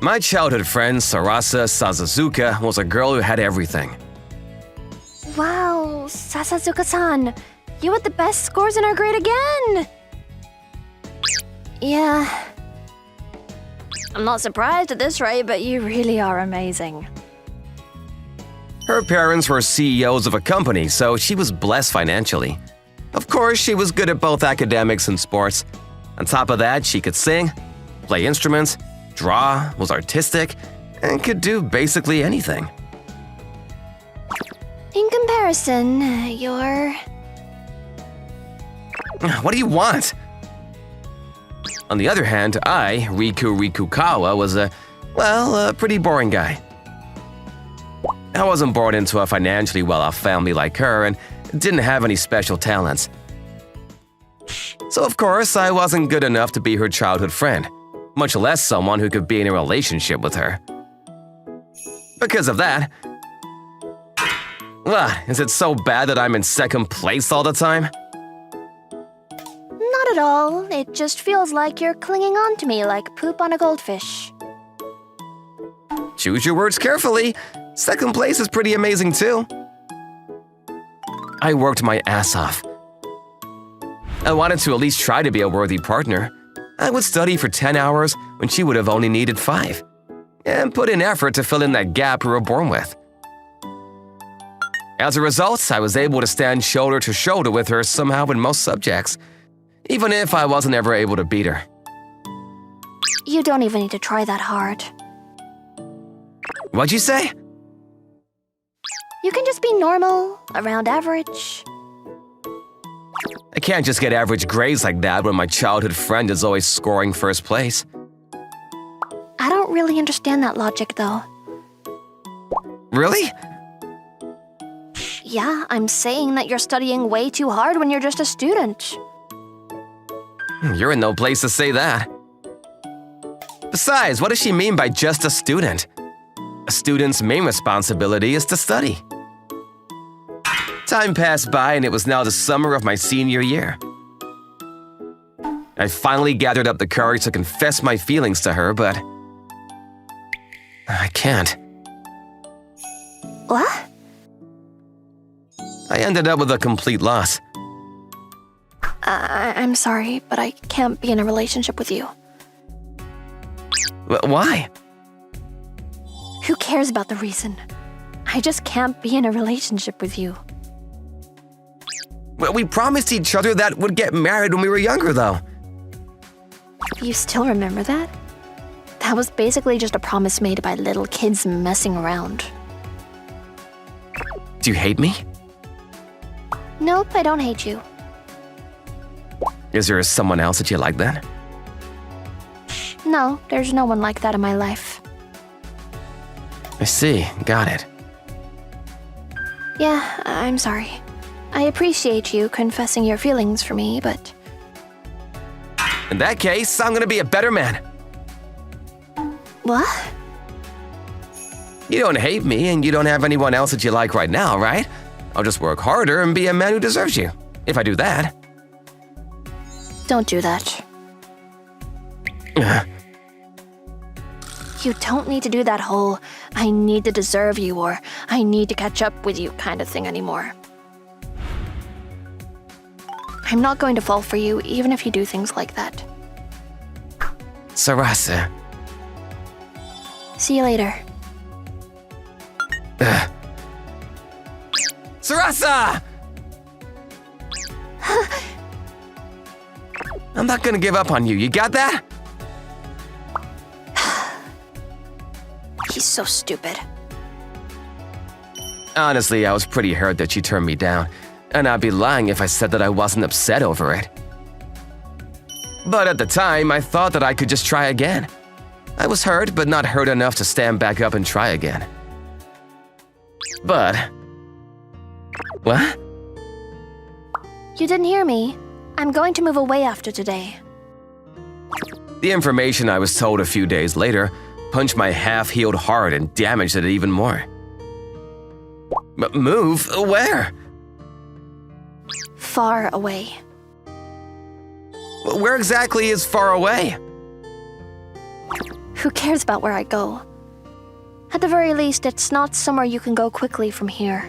My childhood friend Sarasa Sasazuka was a girl who had everything. Wow, Sasazuka-san, you had the best scores in our grade again! Yeah. I'm not surprised at this rate, but you really are amazing. Her parents were CEOs of a company, so she was blessed financially. Of course, she was good at both academics and sports. On top of that, she could sing, play instruments, draw, was artistic, and could do basically anything. In comparison, you're... What do you want? On the other hand, I, Riku Rikukawa, was a pretty boring guy. I wasn't born into a financially well-off family like her and didn't have any special talents. So of course, I wasn't good enough to be her childhood friend, much less someone who could be in a relationship with her. Because of that, is it so bad that I'm in second place all the time? Not at all. It just feels like you're clinging on to me like poop on a goldfish. Choose your words carefully. Second place is pretty amazing too. I worked my ass off. I wanted to at least try to be a worthy partner. I would study for 10 hours when she would have only needed 5, and put in effort to fill in that gap we were born with. As a result, I was able to stand shoulder to shoulder with her somehow in most subjects, even if I wasn't ever able to beat her. You don't even need to try that hard. What'd you say? You can just be normal, around average. I can't just get average grades like that when my childhood friend is always scoring first place. I don't really understand that logic, though. Really? Yeah, I'm saying that you're studying way too hard when you're just a student. You're in no place to say that. Besides, what does she mean by just a student? A student's main responsibility is to study. Time passed by and it was now the summer of my senior year. I finally gathered up the courage to confess my feelings to her, but I can't. What? I ended up with a complete loss. I'm sorry, but I can't be in a relationship with you. Why? Who cares about the reason? I just can't be in a relationship with you. We promised each other that we'd get married when we were younger, though. You still remember that? That was basically just a promise made by little kids messing around. Do you hate me? Nope, I don't hate you. Is there someone else that you like then? No, there's no one like that in my life. I see, got it. Yeah, I'm sorry. I appreciate you confessing your feelings for me, but... In that case, I'm gonna be a better man. What? You don't hate me and you don't have anyone else that you like right now, right? I'll just work harder and be a man who deserves you, if I do that. Don't do that. You don't need to do that whole, I need to deserve you or I need to catch up with you kind of thing anymore. I'm not going to fall for you even if you do things like that. Sarasa. See you later. Sarasa! I'm not gonna give up on you, you got that? He's so stupid. Honestly, I was pretty hurt that she turned me down, and I'd be lying if I said that I wasn't upset over it. But at the time, I thought that I could just try again. I was hurt, but not hurt enough to stand back up and try again. But... What? You didn't hear me. I'm going to move away after today. The information I was told a few days later punched my half-healed heart and damaged it even more. But move? Where? Far away. Where exactly is far away? Who cares about where I go? At the very least, it's not somewhere you can go quickly from here.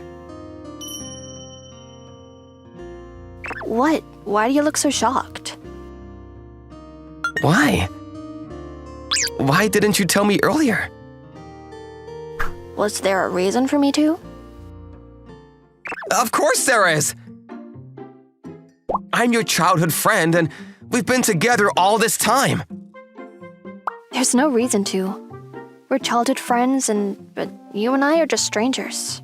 What? Why do you look so shocked? Why? Why didn't you tell me earlier? Was there a reason for me to? Of course there is! I'm your childhood friend, and we've been together all this time. There's no reason to. We're childhood friends, but you and I are just strangers.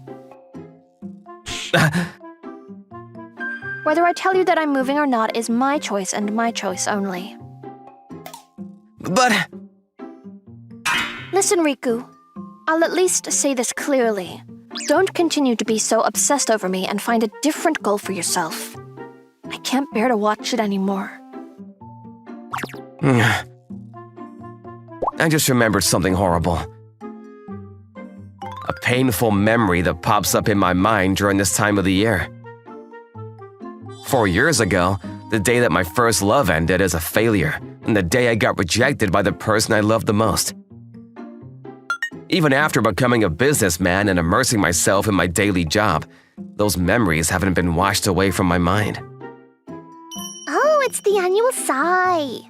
Whether I tell you that I'm moving or not is my choice and my choice only. But... Listen, Riku. I'll at least say this clearly. Don't continue to be so obsessed over me and find a different goal for yourself. I can't bear to watch it anymore. I just remembered something horrible. A painful memory that pops up in my mind during this time of the year. 4 years ago, the day that my first love ended as a failure, and the day I got rejected by the person I loved the most. Even after becoming a businessman and immersing myself in my daily job, those memories haven't been washed away from my mind. Oh, it's the annual sigh.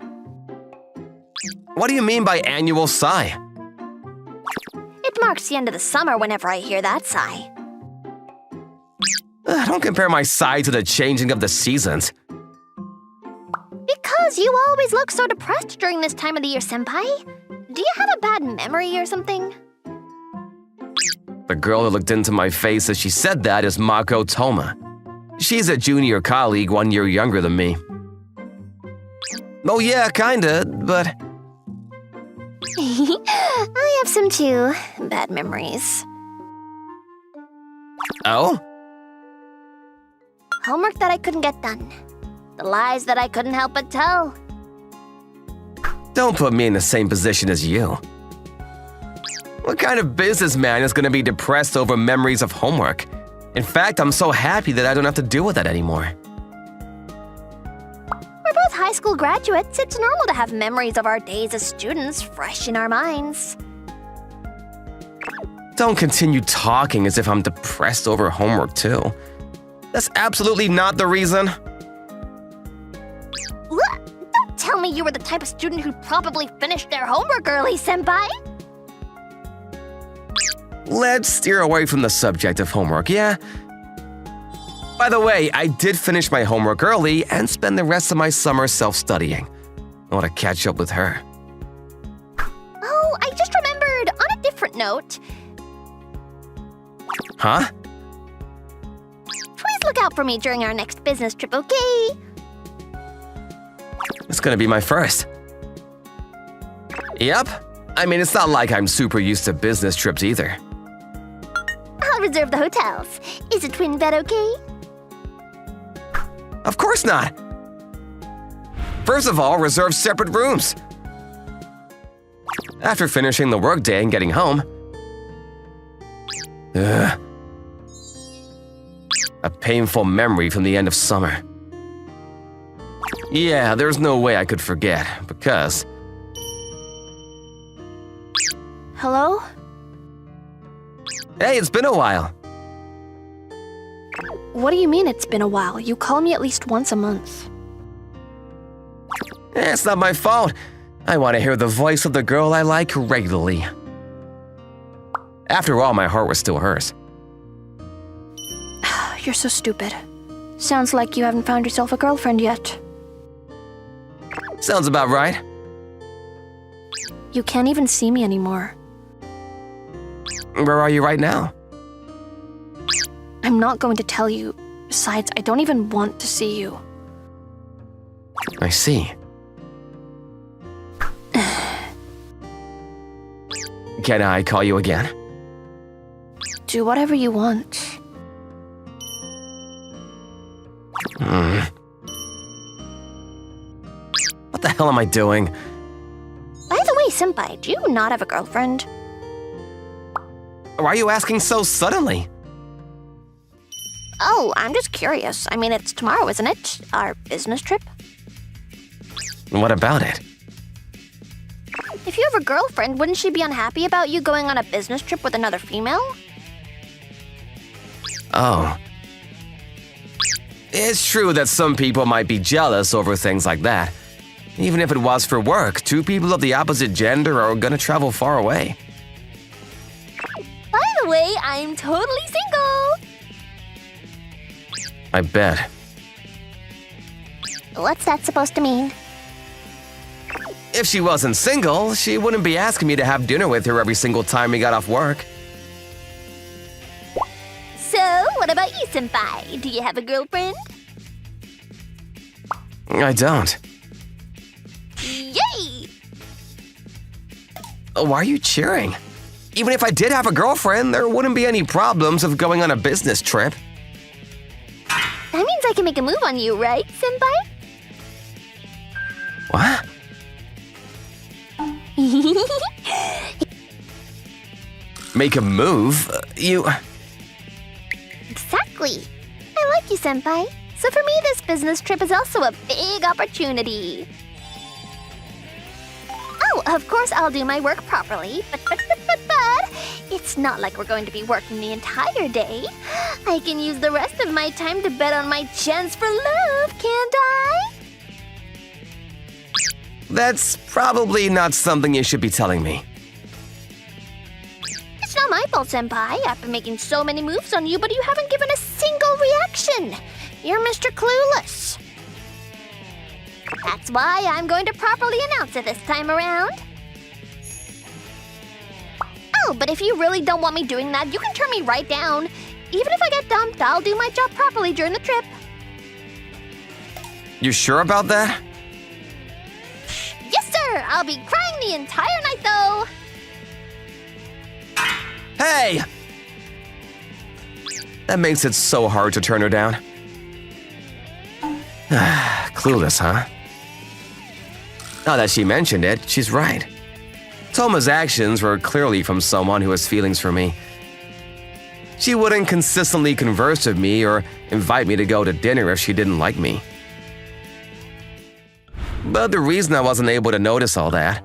What do you mean by annual sigh? It marks the end of the summer whenever I hear that sigh. Don't compare my sigh to the changing of the seasons. Because you always look so depressed during this time of the year, Senpai. Do you have a bad memory or something? The girl who looked into my face as she said that is Mako Toma. She's a junior colleague 1 year younger than me. Oh yeah, kinda, but... I have some too. Bad memories. Oh? Homework that I couldn't get done. The lies that I couldn't help but tell. Don't put me in the same position as you. What kind of businessman is gonna be depressed over memories of homework? In fact, I'm so happy that I don't have to deal with that anymore. We're both high school graduates. It's normal to have memories of our days as students fresh in our minds. Don't continue talking as if I'm depressed over homework too. That's absolutely not the reason. Don't tell me you were the type of student who'd probably finished their homework early, Senpai. Let's steer away from the subject of homework, yeah? By the way, I did finish my homework early and spend the rest of my summer self-studying. I want to catch up with her. Oh, I just remembered, on a different note. Huh? Please look out for me during our next business trip, okay? It's gonna be my first. Yep. I mean, it's not like I'm super used to business trips either. I'll reserve the hotels. Is a twin bed okay? Of course not. First of all, reserve separate rooms. After finishing the workday and getting home, a painful memory from the end of summer. Yeah, there's no way I could forget, because... Hello? Hey, it's been a while. What do you mean it's been a while? You call me at least once a month. It's not my fault. I want to hear the voice of the girl I like regularly. After all, my heart was still hers. You're so stupid. Sounds like you haven't found yourself a girlfriend yet. Sounds about right. You can't even see me anymore. Where are you right now? I'm not going to tell you. Besides, I don't even want to see you. I see. Can I call you again? Do whatever you want. What the hell am I doing? By the way, Senpai, do you not have a girlfriend? Why are you asking so suddenly? Oh, I'm just curious. I mean, it's tomorrow, isn't it? Our business trip? What about it? If you have a girlfriend, wouldn't she be unhappy about you going on a business trip with another female? Oh. It's true that some people might be jealous over things like that. Even if it was for work, two people of the opposite gender are gonna travel far away. By the way, I'm totally single! I bet. What's that supposed to mean? If she wasn't single, she wouldn't be asking me to have dinner with her every single time we got off work. So, what about you, senpai? Do you have a girlfriend? I don't. Yay! Why are you cheering? Even if I did have a girlfriend, there wouldn't be any problems of going on a business trip. That means I can make a move on you, right, senpai? What? Make a move? You... Exactly. I like you, senpai. So for me, this business trip is also a big opportunity. Oh, of course I'll do my work properly, but it's not like we're going to be working the entire day. I can use the rest of my time to bet on my chance for love, can't I? That's probably not something you should be telling me. It's not my fault, senpai. I've been making so many moves on you, but you haven't given a single reaction. You're Mr. Clueless. That's why I'm going to properly announce it this time around. Oh, but if you really don't want me doing that, you can turn me right down. Even if I get dumped, I'll do my job properly during the trip. You sure about that? Yes, sir! I'll be crying the entire night, though! Hey! That makes it so hard to turn her down. Clueless, huh? Now that she mentioned it, she's right. Toma's actions were clearly from someone who has feelings for me. She wouldn't consistently converse with me or invite me to go to dinner if she didn't like me. But the reason I wasn't able to notice all that,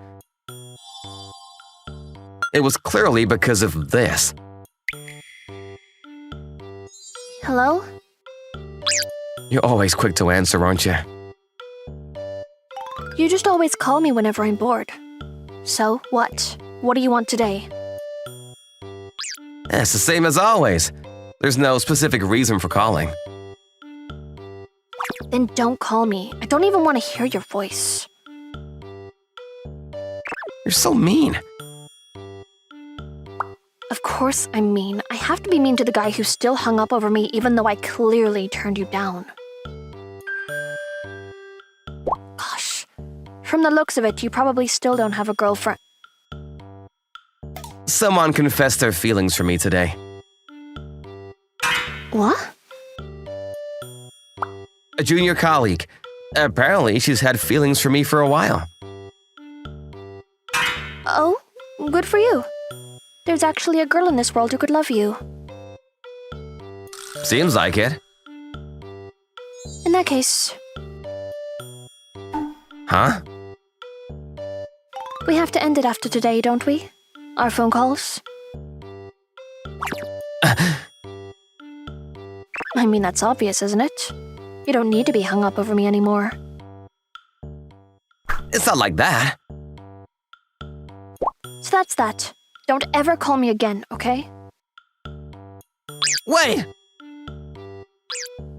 it was clearly because of this. Hello? You're always quick to answer, aren't you? You just always call me whenever I'm bored. So, what? What do you want today? It's the same as always. There's no specific reason for calling. Then don't call me. I don't even want to hear your voice. You're so mean. Of course I'm mean. I have to be mean to the guy who still hung up over me even though I clearly turned you down. Gosh. From the looks of it, you probably still don't have a girlfriend. Someone confessed their feelings for me today. What? A junior colleague. Apparently, she's had feelings for me for a while. Oh, good for you. There's actually a girl in this world who could love you. Seems like it. In that case, Huh? we have to end it after today, don't we? Our phone calls? I mean, that's obvious, isn't it? You don't need to be hung up over me anymore. It's not like that. So that's that. Don't ever call me again, okay? Wait!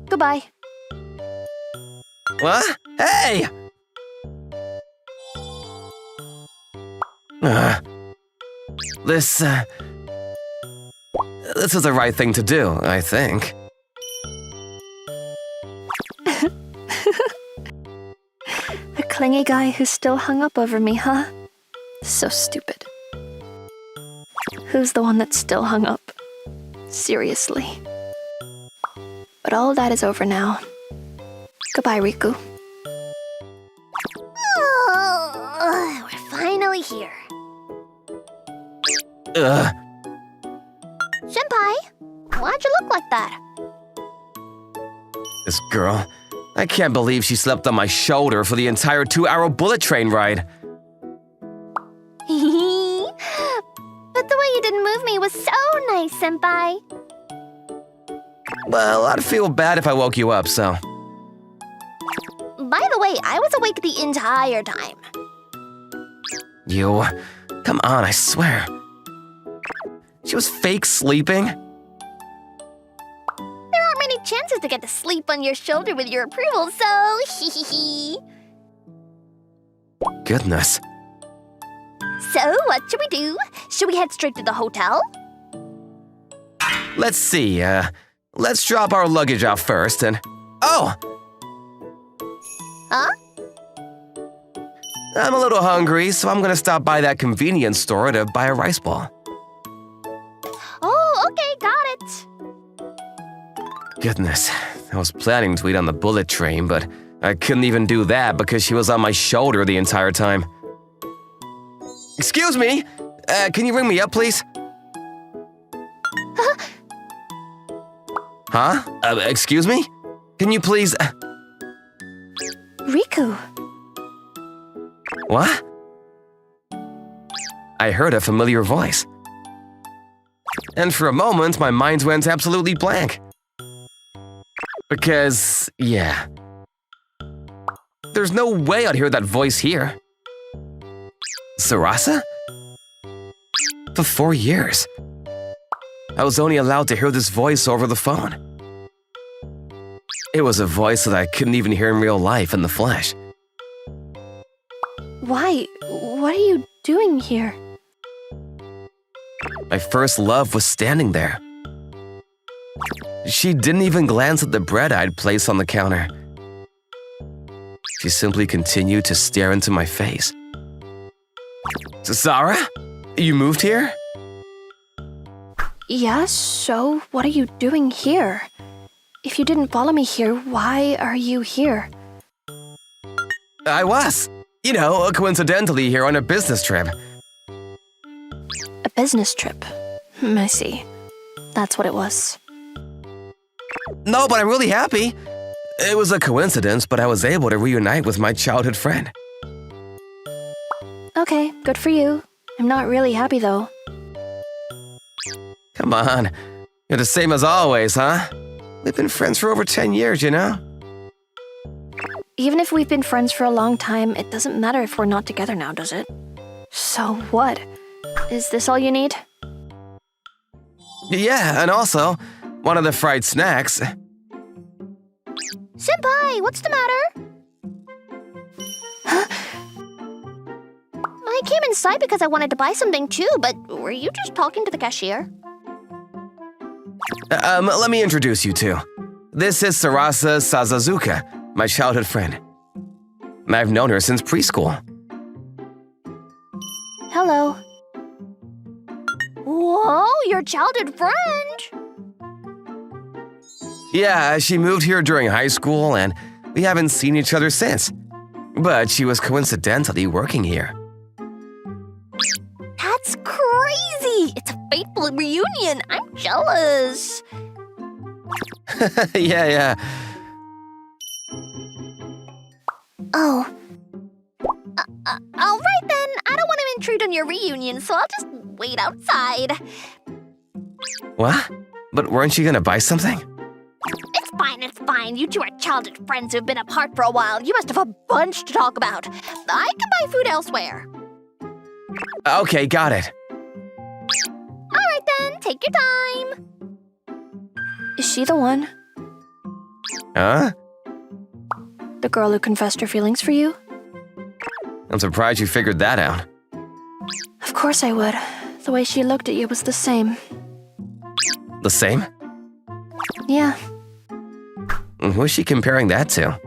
Goodbye. What? Hey! This is the right thing to do, I think. A clingy guy who's still hung up over me, huh? So stupid. Who's the one that's still hung up? Seriously. But all that is over now. Goodbye, Riku. Oh, we're finally here. Senpai, why'd you look like that? This girl. I can't believe she slept on my shoulder for the entire 2-hour bullet train ride. didn't move me was so nice, Senpai. Well, I'd feel bad if I woke you up, so... By the way, I was awake the entire time. You... Come on, I swear. She was fake sleeping? There aren't many chances to get to sleep on your shoulder with your approval, so hee. Goodness. So, what should we do? Should we head straight to the hotel? Let's see, let's drop our luggage off first and... Oh! Huh? I'm a little hungry, so I'm gonna stop by that convenience store to buy a rice ball. Oh, okay, got it. Goodness, I was planning to eat on the bullet train, but I couldn't even do that because she was on my shoulder the entire time. Excuse me! Can you ring me up, please? Huh? Excuse me? Can you please... Riku. What? I heard a familiar voice. And for a moment, my mind went absolutely blank. Because, yeah. There's no way I'd hear that voice here. Sarasa? For 4 years. I was only allowed to hear this voice over the phone. It was a voice that I couldn't even hear in real life, in the flesh. Why? What are you doing here? My first love was standing there. She didn't even glance at the bread I'd placed on the counter. She simply continued to stare into my face. Sarah? You moved here? Yeah, so what are you doing here? If you didn't follow me here, why are you here? I was. You know, coincidentally here on a business trip. A business trip? I see. That's what it was. No, but I'm really happy. It was a coincidence, but I was able to reunite with my childhood friend. Okay, good for you. I'm not really happy though. Come on. You're the same as always, huh? We've been friends for over 10 years, you know? Even if we've been friends for a long time, it doesn't matter if we're not together now, does it? So what? Is this all you need? Yeah, and also, one of the fried snacks. Senpai, what's the matter? I came inside because I wanted to buy something too, but were you just talking to the cashier? Let me introduce you two. This is Sarasa Sazazuka, my childhood friend. I've known her since preschool. Hello. Whoa, your childhood friend! Yeah, she moved here during high school and we haven't seen each other since. But she was coincidentally working here. That's crazy! It's a fateful reunion! I'm jealous! Yeah. Oh. All right then. I don't want to intrude on your reunion, so I'll just wait outside. What? But weren't you gonna buy something? It's fine. You two are childhood friends who've been apart for a while. You must have a bunch to talk about. I can buy food elsewhere. Okay, got it. All right then. Take your time. Is she the one? Huh? The girl who confessed her feelings for you? I'm surprised you figured that out. Of course I would. The way she looked at you was the same. The same? Yeah. Who's she comparing that to?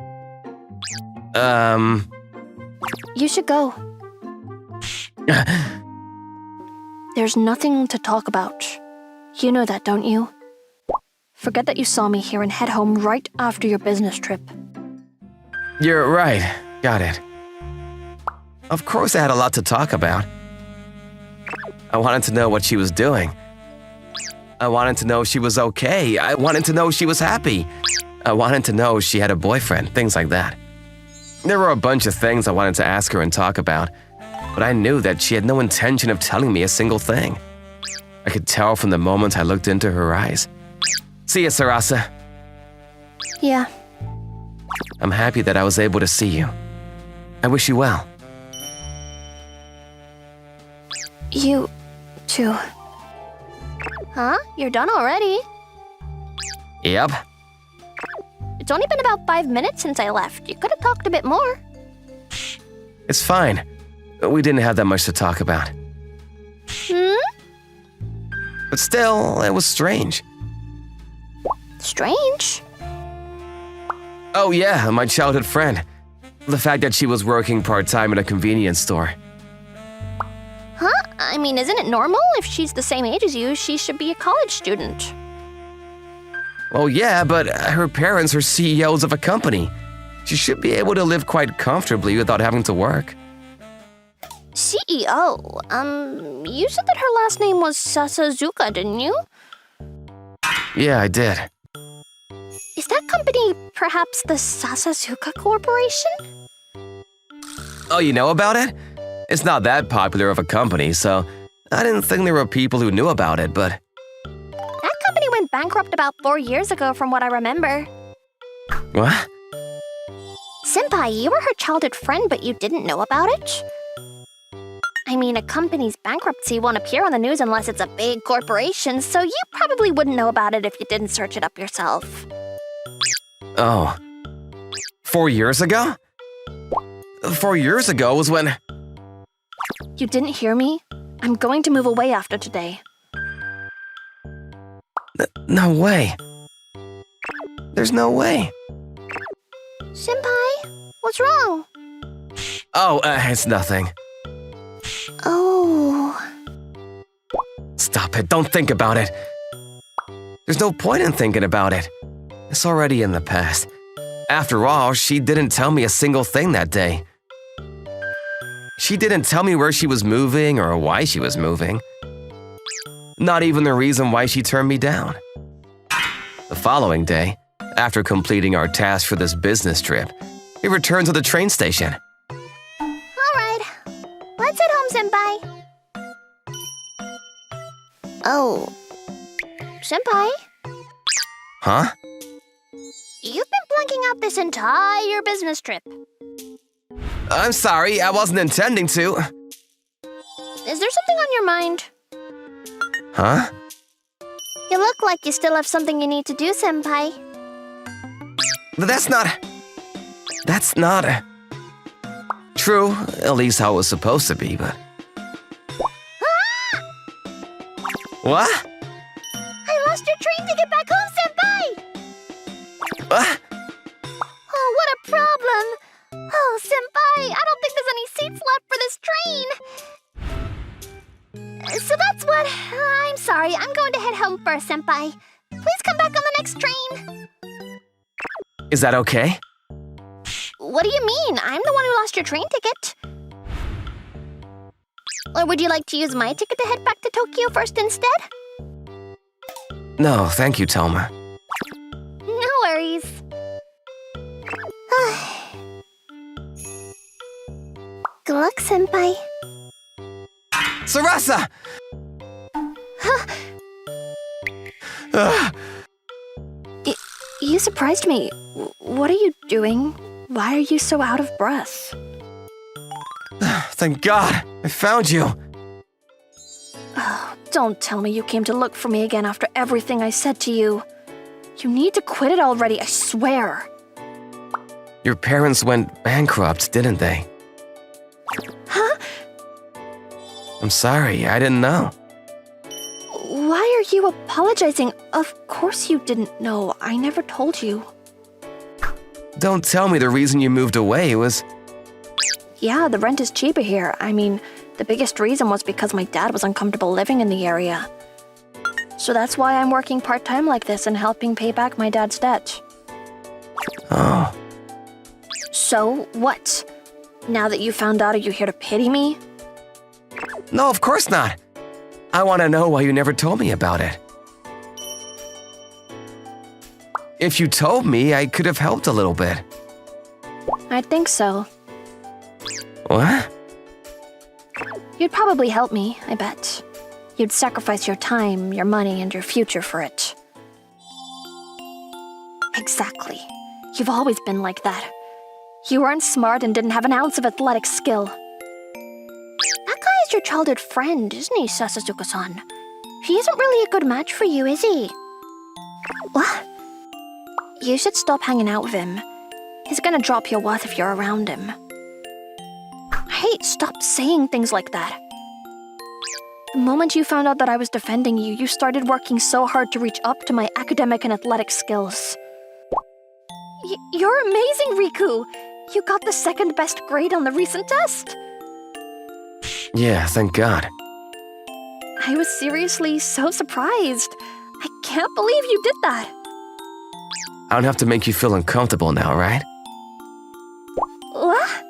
You should go. There's nothing to talk about. You know that, don't you? Forget that you saw me here and head home right after your business trip. You're right. Got it. Of course I had a lot to talk about. I wanted to know what she was doing. I wanted to know she was okay. I wanted to know she was happy. I wanted to know she had a boyfriend, things like that. There were a bunch of things I wanted to ask her and talk about, but I knew that she had no intention of telling me a single thing. I could tell from the moment I looked into her eyes. See ya, Sarasa. Yeah. I'm happy that I was able to see you. I wish you well. You too. Huh? You're done already? Yep. It's only been about 5 minutes since I left. You could have talked a bit more. It's fine. We didn't have that much to talk about. But still, it was strange. Strange? Oh yeah, my childhood friend. The fact that she was working part-time at a convenience store. Huh? I mean, isn't it normal? If she's the same age as you, she should be a college student. Well, yeah, but her parents are CEOs of a company. She should be able to live quite comfortably without having to work. CEO? You said that her last name was Sasazuka, didn't you? Yeah, I did. Is that company perhaps the Sasazuka Corporation? Oh, you know about it? It's not that popular of a company, so I didn't think there were people who knew about it, but... That company went bankrupt about 4 years ago from what I remember. What? Senpai, you were her childhood friend, but you didn't know about it? I mean, a company's bankruptcy won't appear on the news unless it's a big corporation, so you probably wouldn't know about it if you didn't search it up yourself. Oh. 4 years ago? 4 years ago was when... You didn't hear me? I'm going to move away after today. No way. There's no way. Senpai, what's wrong? Oh, it's nothing. Oh... Stop it, don't think about it. There's no point in thinking about it. It's already in the past. After all, she didn't tell me a single thing that day. She didn't tell me where she was moving or why she was moving. Not even the reason why she turned me down. The following day, after completing our task for this business trip, we returned to the train station. Alright, let's head home, Senpai. Oh... Senpai? Huh? You've been blanking out this entire business trip. I'm sorry, I wasn't intending to. Is there something on your mind? Huh? You look like you still have something you need to do, Senpai. That's not... True, at least how it was supposed to be, but... Ah! What? I lost your train ticket back home, Senpai! What? Oh, what a problem! Oh, Senpai, I don't think there's any seats left for this train! So that's what... I'm sorry, I'm going to head home first, Senpai. Please come back on the next train. Is that okay? What do you mean? I'm the one who lost your train ticket. Or would you like to use my ticket to head back to Tokyo first instead? No, thank you, Telma. No worries. Good luck, Senpai. Sarasa! You surprised me. What are you doing? Why are you so out of breath? Thank God, I found you. Oh, don't tell me you came to look for me again after everything I said to you. You need to quit it already, I swear. Your parents went bankrupt, didn't they? Huh? I'm sorry, I didn't know. Why are you apologizing? Of course you didn't know. I never told you. Don't tell me the reason you moved away was... Yeah, the rent is cheaper here. I mean, the biggest reason was because my dad was uncomfortable living in the area. So that's why I'm working part-time like this and helping pay back my dad's debt. Oh. So, what? Now that you found out, are you here to pity me? No, of course not. I want to know why you never told me about it. If you told me, I could have helped a little bit. I think so. What? You'd probably help me, I bet. You'd sacrifice your time, your money, and your future for it. Exactly. You've always been like that. You weren't smart and didn't have an ounce of athletic skill. That guy is your childhood friend, isn't he, Sasasuke-san? He isn't really a good match for you, is he? What? You should stop hanging out with him. He's gonna drop your worth if you're around him. Hey, stop saying things like that. The moment you found out that I was defending you, you started working so hard to reach up to my academic and athletic skills. You're amazing, Riku! You got the second best grade on the recent test! Yeah, thank God. I was seriously so surprised. I can't believe you did that. I don't have to make you feel uncomfortable now, right? What?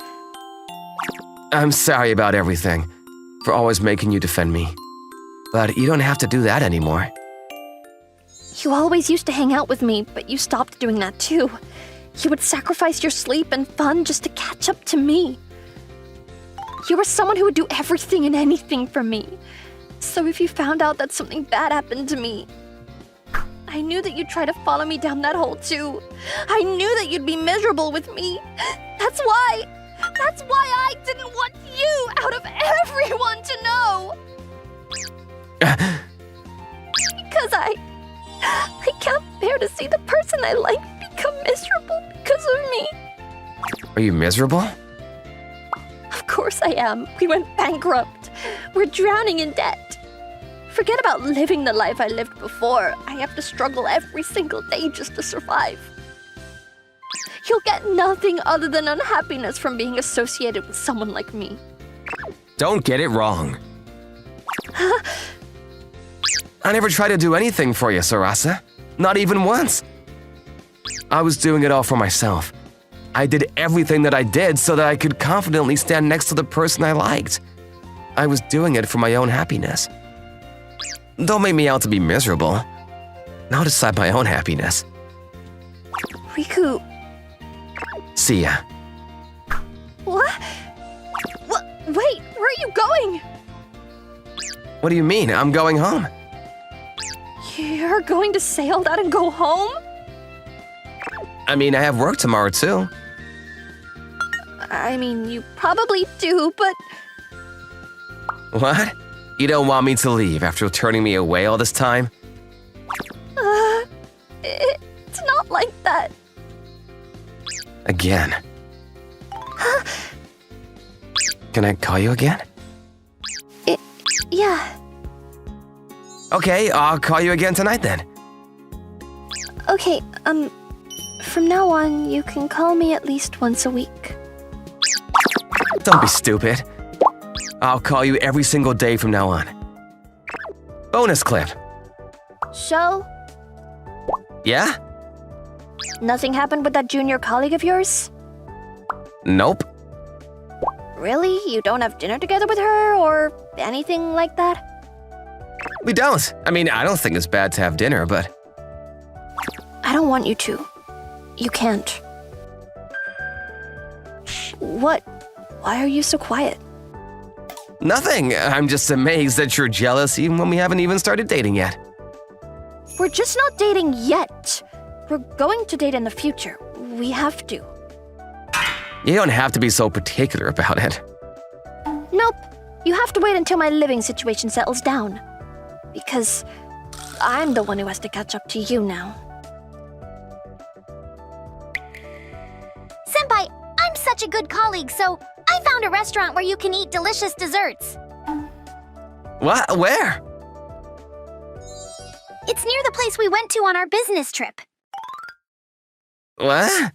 I'm sorry about everything, for always making you defend me. But you don't have to do that anymore. You always used to hang out with me, but you stopped doing that too. You would sacrifice your sleep and fun just to catch up to me. You were someone who would do everything and anything for me. So if you found out that something bad happened to me, I knew that you'd try to follow me down that hole too. I knew that you'd be miserable with me. That's why I didn't want you out of everyone to know. Because I can't bear to see the person I like become miserable because of me. Are you miserable? Of course I am. We went bankrupt. We're drowning in debt. Forget about living the life I lived before. I have to struggle every single day just to survive. You'll get nothing other than unhappiness from being associated with someone like me. Don't get it wrong. I never tried to do anything for you, Sarasa. Not even once. I was doing it all for myself. I did everything that I did so that I could confidently stand next to the person I liked. I was doing it for my own happiness. Don't make me out to be miserable. I'll decide my own happiness. Riku. See ya. What? Wait, where are you going? What do you mean? I'm going home. You're going to say all that and go home? I mean, I have work tomorrow too. I mean, you probably do, but... What? You don't want me to leave after turning me away all this time? It's not like that. Again. Can I call you again? Yeah. Okay, I'll call you again tonight then. Okay, from now on, you can call me at least once a week. Don't be stupid. I'll call you every single day from now on. Bonus clip. So, Yeah? nothing happened with that junior colleague of yours? Nope. Really? You don't have dinner together with her or anything like that? We don't. I mean, I don't think it's bad to have dinner, but... I don't want you to. You can't. What? Why are you so quiet? Nothing. I'm just amazed that you're jealous even when we haven't even started dating yet. We're just not dating yet. We're going to date in the future. We have to. You don't have to be so particular about it. Nope. You have to wait until my living situation settles down. Because I'm the one who has to catch up to you now. Senpai, I'm such a good colleague, so I found a restaurant where you can eat delicious desserts. What? Where? It's near the place we went to on our business trip. What?